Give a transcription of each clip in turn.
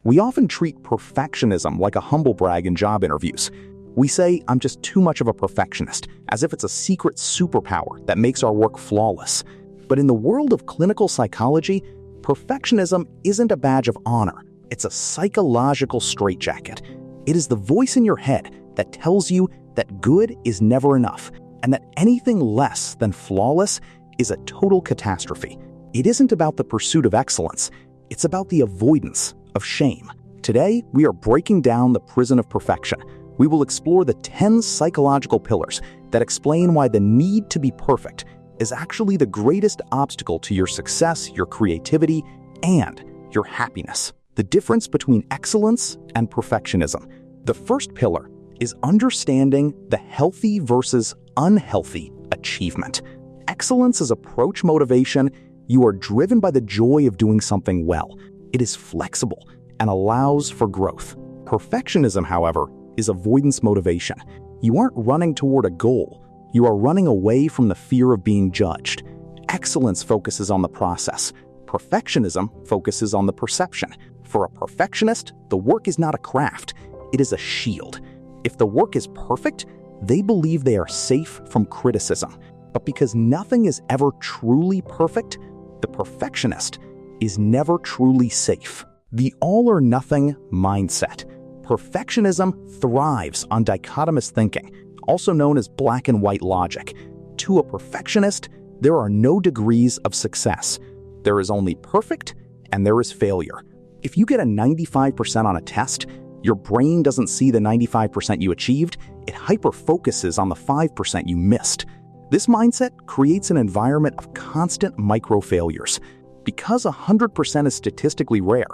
We often treat perfectionism like a humble brag in job interviews. We say, "I'm just too much of a perfectionist," as if it's a secret superpower that makes our work flawless. But in the world of clinical psychology, perfectionism isn't a badge of honor. It's a psychological straitjacket. It is the voice in your head that tells you that good is never enough, and that anything less than flawless is a total catastrophe. It isn't about the pursuit of excellence. It's about the avoidance of shame. Today, we are breaking down the prison of perfection. We will explore the 10 psychological pillars that explain why the need to be perfect is actually the greatest obstacle to your success, your creativity, and your happiness. The difference between excellence and perfectionism. The first pillar is understanding the healthy versus unhealthy achievement. Excellence is approach motivation. You are driven by the joy of doing something well. It is flexible and allows for growth. Perfectionism, however, is avoidance motivation. You aren't running toward a goal. You are running away from the fear of being judged. Excellence focuses on the process. Perfectionism focuses on the perception. For a perfectionist, the work is not a craft. It is a shield. If the work is perfect, they believe they are safe from criticism. But because nothing is ever truly perfect, the perfectionist is never truly safe. The all-or-nothing mindset. Perfectionism thrives on dichotomous thinking, also known as black and white logic. To a perfectionist, there are no degrees of success. There is only perfect and there is failure. If you get a 95% on a test, your brain doesn't see the 95% you achieved, it hyper-focuses on the 5% you missed. This mindset creates an environment of constant micro-failures. Because 100% is statistically rare,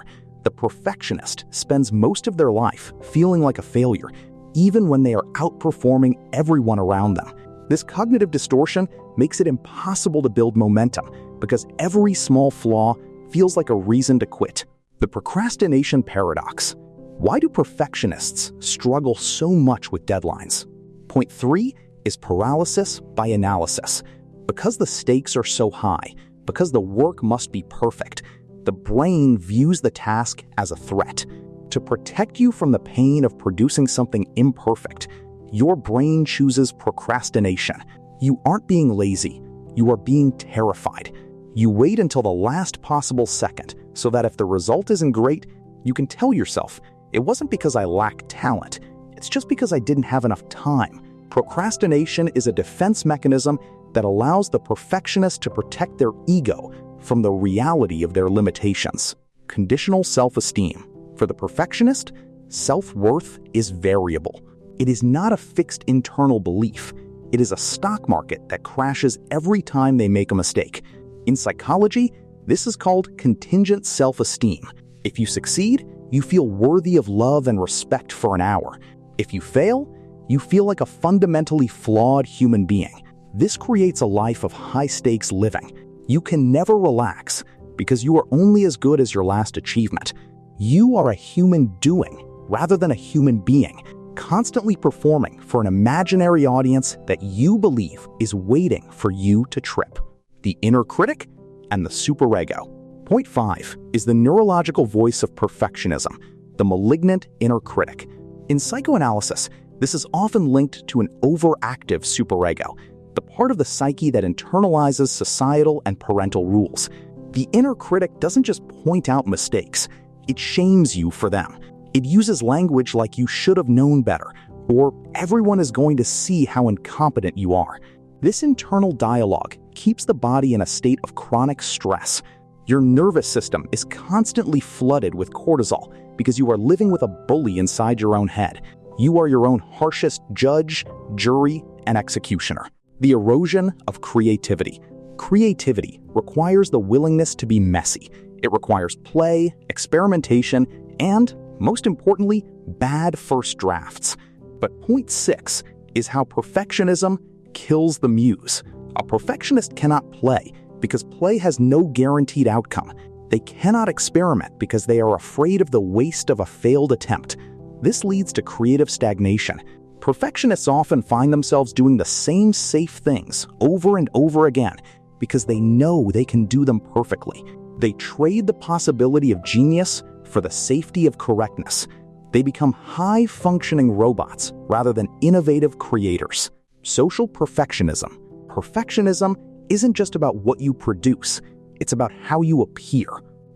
the perfectionist spends most of their life feeling like a failure, even when they are outperforming everyone around them. This cognitive distortion makes it impossible to build momentum because every small flaw feels like a reason to quit. The procrastination paradox. Why do perfectionists struggle so much with deadlines? Point 3 is paralysis by analysis. Because the stakes are so high, because the work must be perfect, the brain views the task as a threat. To protect you from the pain of producing something imperfect, your brain chooses procrastination. You aren't being lazy, you are being terrified. You wait until the last possible second so that if the result isn't great, you can tell yourself, "It wasn't because I lacked talent, it's just because I didn't have enough time." Procrastination is a defense mechanism that allows the perfectionist to protect their ego from the reality of their limitations. Conditional self-esteem. For the perfectionist, self-worth is variable. It is not a fixed internal belief. It is a stock market that crashes every time they make a mistake. In psychology, this is called contingent self-esteem. If you succeed, you feel worthy of love and respect for an hour. If you fail, you feel like a fundamentally flawed human being. This creates a life of high-stakes living. You can never relax because you are only as good as your last achievement. You are a human doing rather than a human being, constantly performing for an imaginary audience that you believe is waiting for you to trip. The inner critic and the superego. Point 5 is the neurological voice of perfectionism, the malignant inner critic. In psychoanalysis, this is often linked to an overactive superego, the part of the psyche that internalizes societal and parental rules. The inner critic doesn't just point out mistakes, it shames you for them. It uses language like "you should have known better," or "everyone is going to see how incompetent you are." This internal dialogue keeps the body in a state of chronic stress. Your nervous system is constantly flooded with cortisol because you are living with a bully inside your own head. You are your own harshest judge, jury, and executioner. The erosion of creativity. Creativity requires the willingness to be messy. It requires play, experimentation, and, most importantly, bad first drafts. But point 6 is how perfectionism kills the muse. A perfectionist cannot play because play has no guaranteed outcome. They cannot experiment because they are afraid of the waste of a failed attempt. This leads to creative stagnation. Perfectionists often find themselves doing the same safe things over and over again because they know they can do them perfectly. They trade the possibility of genius for the safety of correctness. They become high-functioning robots rather than innovative creators. Social perfectionism. Perfectionism isn't just about what you produce, it's about how you appear.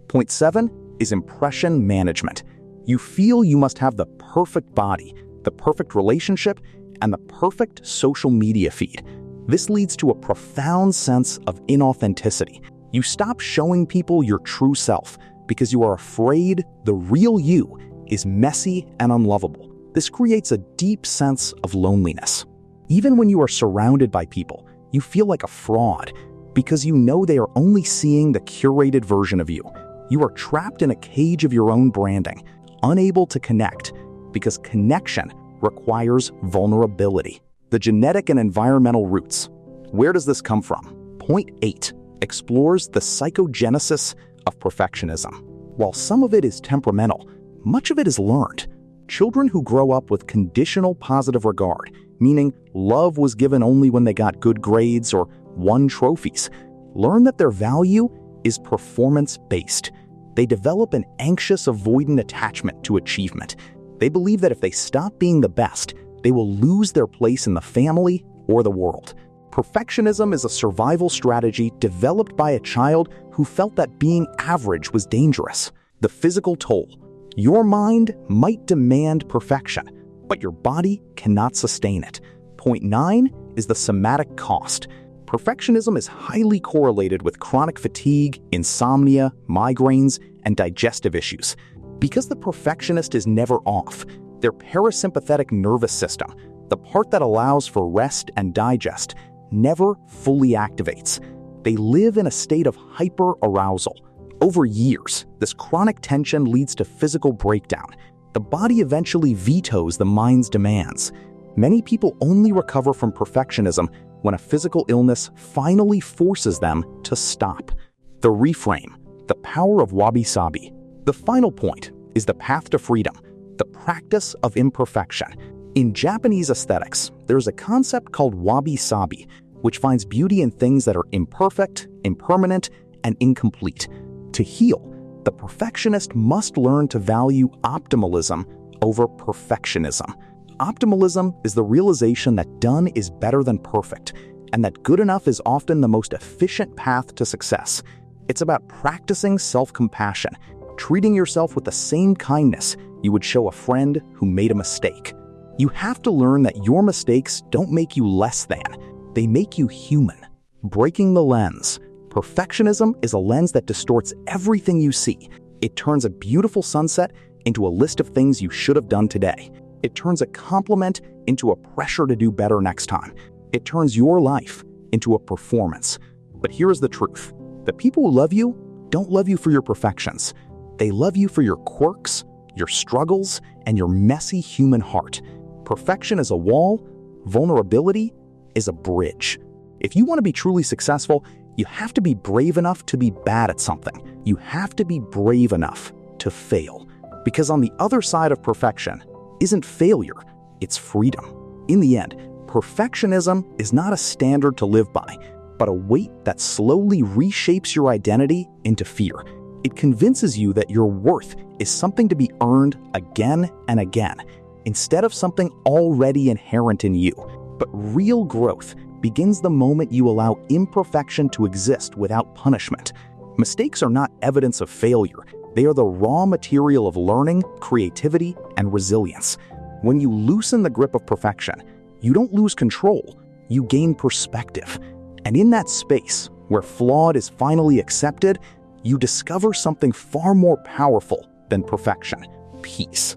Point 7 is impression management. You feel you must have the perfect body, the perfect relationship, and the perfect social media feed. This leads to a profound sense of inauthenticity. You stop showing people your true self because you are afraid the real you is messy and unlovable. This creates a deep sense of loneliness. Even when you are surrounded by people, you feel like a fraud because you know they are only seeing the curated version of you. You are trapped in a cage of your own branding, unable to connect because connection requires vulnerability. The genetic and environmental roots. Where does this come from? Point 8 explores the psychogenesis of perfectionism. While some of it is temperamental, much of it is learned. Children who grow up with conditional positive regard, meaning love was given only when they got good grades or won trophies, learn that their value is performance-based. They develop an anxious, avoidant attachment to achievement. They believe that if they stop being the best, they will lose their place in the family or the world. Perfectionism is a survival strategy developed by a child who felt that being average was dangerous. The physical toll. Your mind might demand perfection, but your body cannot sustain it. Point 9 is the somatic cost. Perfectionism is highly correlated with chronic fatigue, insomnia, migraines, and digestive issues. Because the perfectionist is never off, their parasympathetic nervous system, the part that allows for rest and digest, never fully activates. They live in a state of hyper-arousal. Over years, this chronic tension leads to physical breakdown. The body eventually vetoes the mind's demands. Many people only recover from perfectionism when a physical illness finally forces them to stop. The reframe, the power of wabi-sabi. The final point is the path to freedom, the practice of imperfection. In Japanese aesthetics, there is a concept called wabi-sabi, which finds beauty in things that are imperfect, impermanent, and incomplete. To heal, the perfectionist must learn to value optimalism over perfectionism. Optimalism is the realization that done is better than perfect, and that good enough is often the most efficient path to success. It's about practicing self-compassion, treating yourself with the same kindness you would show a friend who made a mistake. You have to learn that your mistakes don't make you less than, they make you human. Breaking the lens. Perfectionism is a lens that distorts everything you see. It turns a beautiful sunset into a list of things you should have done today. It turns a compliment into a pressure to do better next time. It turns your life into a performance. But here is the truth. The people who love you don't love you for your perfections. They love you for your quirks, your struggles, and your messy human heart. Perfection is a wall. Vulnerability is a bridge. If you want to be truly successful, you have to be brave enough to be bad at something. You have to be brave enough to fail. Because on the other side of perfection isn't failure, it's freedom. In the end, perfectionism is not a standard to live by, but a weight that slowly reshapes your identity into fear. It convinces you that your worth is something to be earned again and again, instead of something already inherent in you. But real growth begins the moment you allow imperfection to exist without punishment. Mistakes are not evidence of failure. They are the raw material of learning, creativity, and resilience. When you loosen the grip of perfection, you don't lose control, you gain perspective. And in that space, where flawed is finally accepted, you discover something far more powerful than perfection: peace.